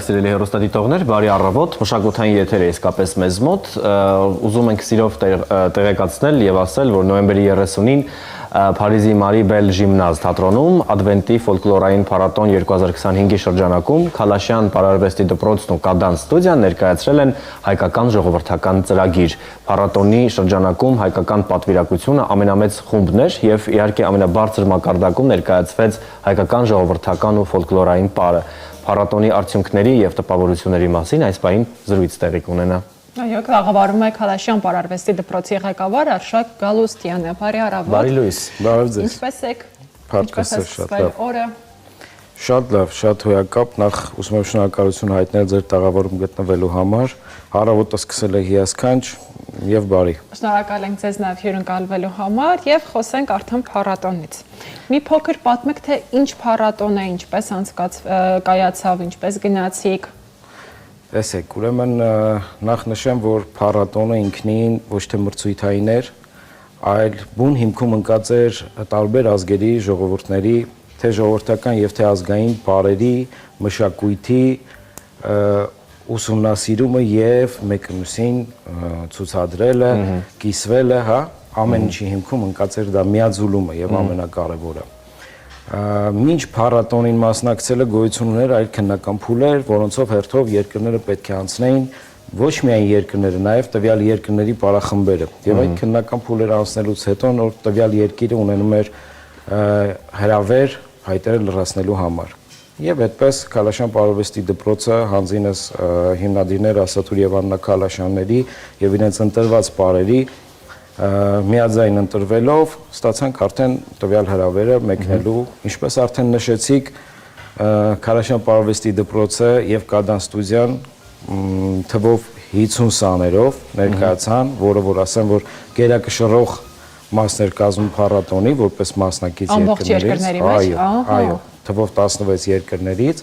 Սիրելի հեռուստադիտողներ, բարի առավոտ, մշակութային եթեր է իսկապես մեզ մոտ, ուզում ենք սիրով տեղեկացնել եւ ասել, որ նոյեմբերի 30-ին Փարիզի Մարիբել Ժիմնազ թատրոնում Ադվենտի ֆոլկլորային փառատոն 2025-ի շրջանակում Քալաշյան պարարվեստի դպրոցն ու Կադան ստուդիան ներկայացրել են հայկական ժողովրդական ծրագիր։ Փառատոնի շրջանակում հայկական պատվիրակությունը ամենամեծ խումբն էր եւ իհարկե ամենաբարձր մակարդակում ներկայացվեց հայկական ժողովրդական ու ֆոլկլորային պարը։ Փառատոնի արդյունքների եւ տպավորությունների մասին այս պահին զրույց տեղի կունենա։ Այո, ղեկավարում է Քալաշյան պարարվեստի դպրոցի ղեկավար Արշակ Գալուստյանը։ Բարի առավոտ։ Բարի լույս։ Բարև ձեզ։ Ինչպե՞ս եք։ Փառք Աստծո, շատ լավ։ Օրը։ Շատ լավ, շատ հոյակապ, նախ ուզում եմ շնորհակալություն հայտնել ձեր տաղավարում գտնվելու համար։ Առավոտը սկսել է հիասքանչ եւ բարի։ Շնորհակալ ենք ձեզ նաև հյուրընկալվելու համար եւ խոսենք արդեն փառատոնից։ Մի փոքր պատմեք, թե ինչ փառատոն է, ինչպես կայացավ, ինչպես գնացիք։ Տեսեք, ուրեմն նախ նշեմ, որ փառատոնը ինքնին ոչ թե մրցույթային էր, այլ բուն հիմքում ընկած էր տարբեր ազգերի ժողովուրդների, թե ժողովրդական եւ թե ազգային բարերի, մշակույթի ուսումնասիրումը եւ մեկը մյուսին ցուցադրելը, կիսվելը, հա, ամեն ինչի հիմքում ընկած էր դա միաձուլումը եւ ամենակարևորը։ Մինչ փառատոնին մասնակցելը գոյություն ուներ այլ քննական փուլեր, որոնցով հերթով երկրները պետք է անցնեին ոչ միայն երկրները, նաեւ տվյալ երկրների պարախմբերը։ Եվ այդ քննական փուլերը անցնելուց հետո նոր տվյալ երկիրը ունենում էր հրավեր հայտերը լրացնելու համար։ Եվ այդպես Քալաշյան պարարվեստի դպրոցը հանձինս հիմնադիրներ Ասատուր եւ Աննա Քալաշյանների եւ իրենց ընտրված պարերի միաձայն ընտրվելով ստացանք արդեն տվյալ հրավերը մեկնելու, ինչպես արդեն նշեցիք, Քալաշյան պարարվեստի դպրոցը եւ Կադան ստուդիան թվով 50 սաներով ներկայացան, որը որ ասեմ, որ գերակշռող մասներ կազմում փառատոնի որպես մասնակից երկրներից, այո, թվով 16 երկրներից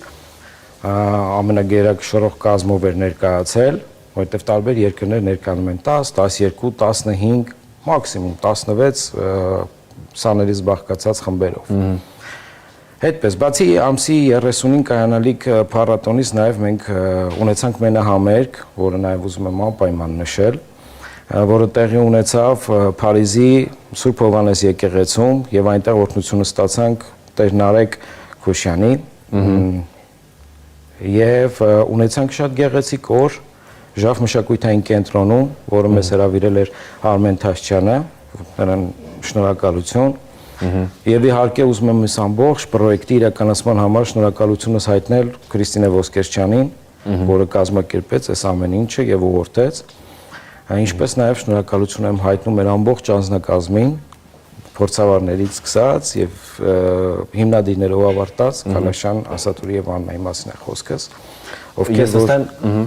ամենագերակշռող կազմով էր ներկայացել, որտեղ տարբեր երկրներ ներկայանում են 10, 12, 15, մաքսիմում 16 սաներից բաղկացած խմբերով։ Հետպես, բացի ամսի 30-ին կայանալիք փառատոնից նաև մենք ունեցանք մենահամերգ, որը նաև ուզում եմ անպայման նշել, որը տեղի ունեցավ Փարիզի Սուրբ Հովհաննես եկեղեցում եւ այնտեղ օրհնությունը ստացանք Տեր Նարեկ Քոշյանի եւ ունեցանք շատ գեղեցիկ օր Ժաֆ մշակութային կենտրոնում, որը մեզ հրավիրել էր Արմեն Թաշչյանը, նրան շնորհակալություն։ Եվ իհարկե ուզում եմ այս ամբողջ պրոյեկտի իրականացման համար շնորհակալությունս հայտնել Քրիստինե Ոսկերչյանին, որը կազմակերպեց այս ամեն ինչը եւ ուղղորդեց։ Ինչպես նաև շնորհակալություն եմ հայտնում մեր ամբողջ անձնակազմին, փորձավարներից սկսած եւ հիմնադիրներով ավարտած Քալաշյան, Ասատուրի եւ Աննայի մասին է խոսքս, ովքեր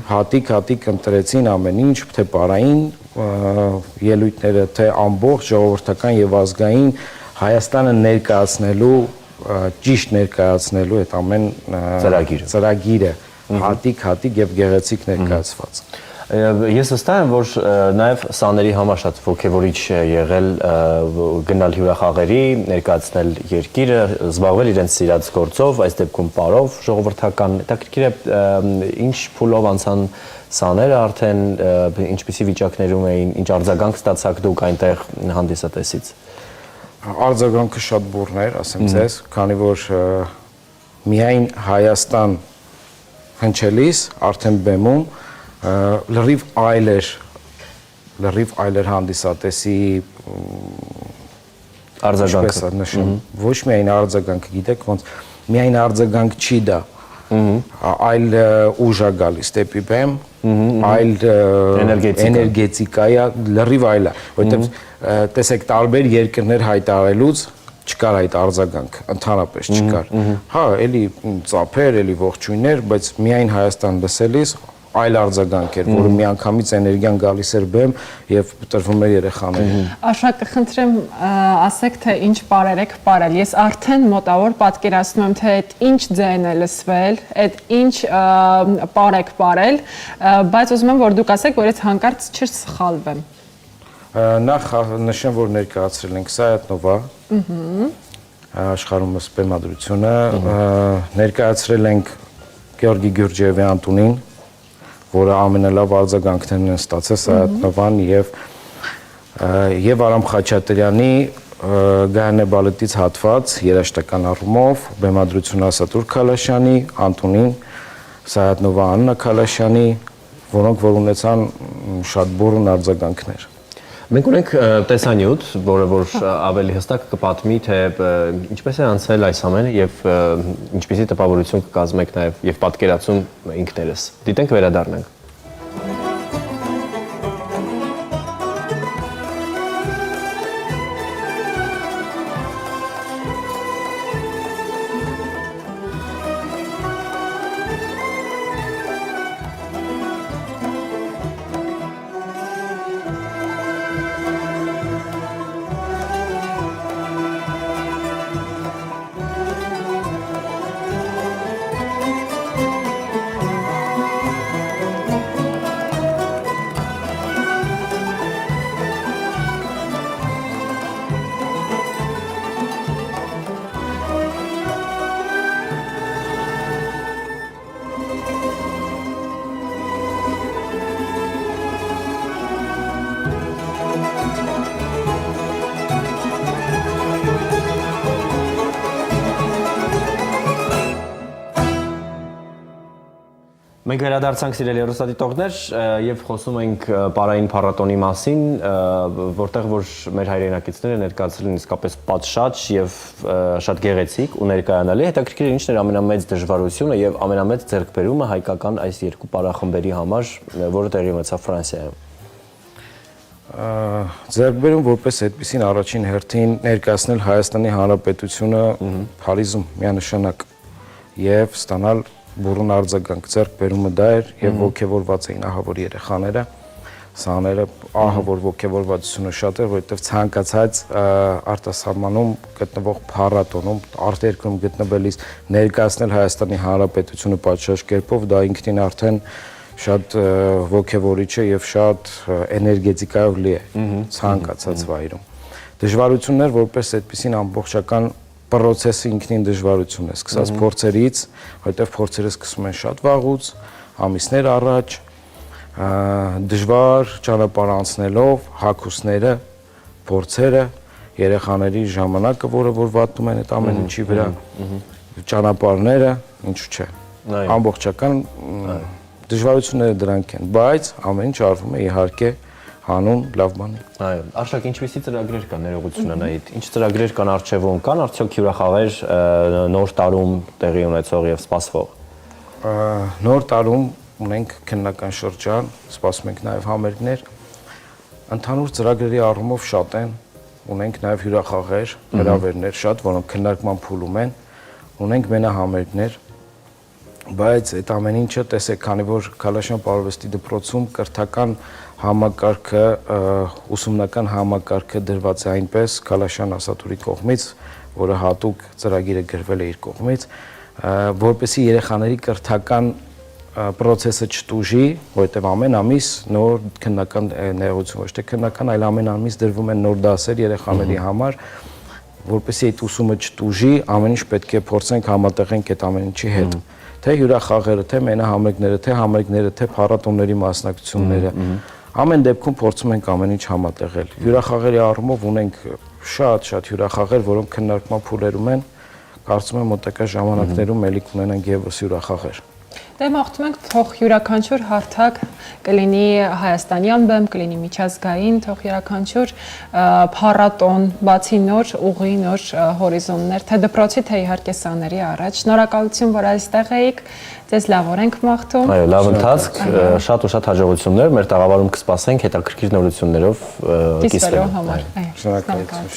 հատիկ ընտրեցին ամեն ինչ, թե պարային ելույթները, թե ամբողջ ժողովրդական եւ ազգային Հայաստանը ներկայացնելու, ճիշտ ներկայացնելու այդ ամեն ծրագիրը հատիկ եւ գեղեցիկ ներկայացված։ Ես վստահ եմ, որ նաև սաների համար շատ ոգևորիչ է եղել գնալ հյուրախաղերի, ներկայացնել երկիրը, զբաղվել իրենց սիրած գործով, այս դեպքում պարով ժողովրդական։ Հետաքրքիր է ինչ փուլով անցան սաները արդեն, ինչպիսի վիճակներում էին, ինչ արձագանք ստացաք դուք այնտեղ հանդիսատեսից։ Արձագանքը շատ բուռն էր, ասեմ ձեզ, քանի որ միայն Հայաստան հնչելիս արդեն բեմում լրիվ այլ էր հանդիսատեսի արձագանքը նշեմ, ոչ միայն արձագանքը, գիտեք ոնց, միայն արձագանք չի դա, այլ ուժ է գալիս դեպի բեմ, այլ էներգետիկա է, լրիվ այլ է, որտեղ տեսեք տարբեր երկրներ հայտարարելուց չկար այդ արձագանք, ընդհանրապես չկար։ Հա, էլի ծափեր, էլի ողջույններ, բայց միայն Հայաստան լսելիս այլ արձագանք էր, որը միանգամից էներգիան գալիս էր բեմ եւ տրվում էր երեխաներին։ Արշակ, կխնդրեմ ասեք, թե ինչ պարեր եք պարել։ Ես արդեն մոտավոր պատկերացնում եմ, թե այդ ինչ ձայն է լսվել, այդ ինչ պար եք պարել, բայց ուզում եմ, որ դուք ասեք, որ այդ հանկարծ չսխալվեմ։ Նախ նշեմ, որ ներկայացրել ենք Սայաթնովա, աշխարհում սպեմադրությունը, ներկայացրել ենք Գեորգի Գյուրջիևի Անտունին, որը ամենալավ արձագանքներն են ստացել Սայաթ-Նովան եւ Արամ Խաչատրյանի Գայանե բալետից հատված երաժշտական առումով բեմադրություն Ասատուր Քալաշյանի, Անտունին, Սայաթ-Նովա Աննա Քալաշյանի, որոնք որ ունեցան շատ բուրըն արձագանքներ։ Մենք ունենք տեսանյութ, որը որ ավելի հստակ կպատմի, թե ինչպես է անցել այս ամենը եւ ինչպիսի տպավորություն կկազմեք նաեւ եւ պատկերացում ինքներս։ Դիտենք վերադառնանք։ Մենք վերադարձանք սիրելի հեռուստադիտողներ եւ խոսում ենք Պարային փառատոնի մասին, որտեղ որ մեր հայրենակիցները ներկայացրել են իսկապես պատշաճ եւ շատ գեղեցիկ ու ներկայանալի։ Հետաքրքիր է ինչն էր ամենամեծ դժվարությունը եւ ամենամեծ ձեռքբերումը հայկական այս երկու պարախմբերի համար, որը տեղի ունեցավ Ֆրանսիայում։ Ձեռքբերում որպես այդպեսին առաջին հերթին ներկայացնել Հայաստանի Հանրապետությունը Փարիզում միանշանակ եւ ստանալ բուրըն արձագանք ձեռքբերումը դա էր եւ ոգեվորված էին ահավոր երեխաները, սաները ահավոր ոգեվորվածությունը շատ էր, որովհետեւ ցանկացած արտասահմանում գտնվող փառատոնում արտերկրում գտնվելիս ներկայացնել Հայաստանի Հանրապետությունը պատշաճ կերպով դա ինքնին արդեն շատ ոգևորիչ է եւ շատ էներգետիկայով լի է ցանկացած վայրում։ Դժվարություններ որպես այդպեսին ամբողջական պրոցեսը ինքնին դժվարություն է, սկսած փորձերից, որտեղ փորձերը սկսում են շատ վաղուց, ամիսներ առաջ, դժվար ճանապարհ անցնելով, հագուստները, փորձերը, երեխաների ժամանակը, որը որ վատնում են այդ ամեն ինչի վրա, ճանապարհները, ինչու՞ չէ։ Ամբողջական դժվարությունները դրանք են, բայց ամեն ինչ արվում է իհարկե հանուն լավ բանի։ Այո, Արշակ, ինչպիսի ծրագրեր կան ներողությունը նայիդ։ Ինչ ծրագրեր կան արխիվում, կան արդյոք հյուրախաղեր նոր տարում տեղի ունեցող եւ սպասվող։ Նոր տարում ունենք քննական շրջան, սպասում ենք նաեւ համերգներ։ Ընդհանուր ծրագրերի առումով շատ են, ունենք նաեւ հյուրախաղեր, հրավերներ շատ, որոնք քննարկման փուլում են, ունենք մենահամերգներ, բայց այդ ամեն ինչը տեսեք, քանի որ Քալաշյան պարովեստի դպրոցում կրթական համակարգը, ուսումնական համակարգը դրված է այնպես Քալաշյան Ասատուրի կողմից, որը հատուկ ծրագիրը գրվել է իր կողմից, որպեսզի երեխաների կրթական process-ը չտուժի, որովհետև ամեն ամիս նոր քննական ներողություն, ոչ թե քննական, այլ ամեն ամիս դրվում են նոր դասեր երեխաների համար, որպեսզի այդ ուսումը չտուժի, ամեն ինչ պետք է փորձենք համատեղենք այդ ամեն ինչի հետ։ Թե հյուրախաղերը, թե մենահամերգները, թե փառատոնների մասնակցությունները, ամեն դեպքում փորձում ենք ամեն ինչ համատեղել։ Հյուրախաղերի առումով ունենք շատ հյուրախաղեր, որոնք քննարկման փուլերում են, կարծում եմ մոտակա ժամանակներում ելի կունենանք եւս հյուրախաղեր։ Դե մաղթում ենք թող յուրաքանչյուր հարթակ կլինի հայաստանյան բեմ, կլինի միջազգային, թող յուրաքանչյուր փառատոն, բացի նոր ուղի, նոր հորիզոններ, թե դպրոցի, թե իհարկե սաների առաջ։ Շնորհակալություն, որ այստեղ էիք, ձեզ լավ օրենք մաղթում։ Այո, լավ ընթացք, շատ ու շատ հաջողություններ, մեր տաղավարում կսպասենք հետաքրքիր նորություններով կիսվելու համար։ Շնորհակալություն։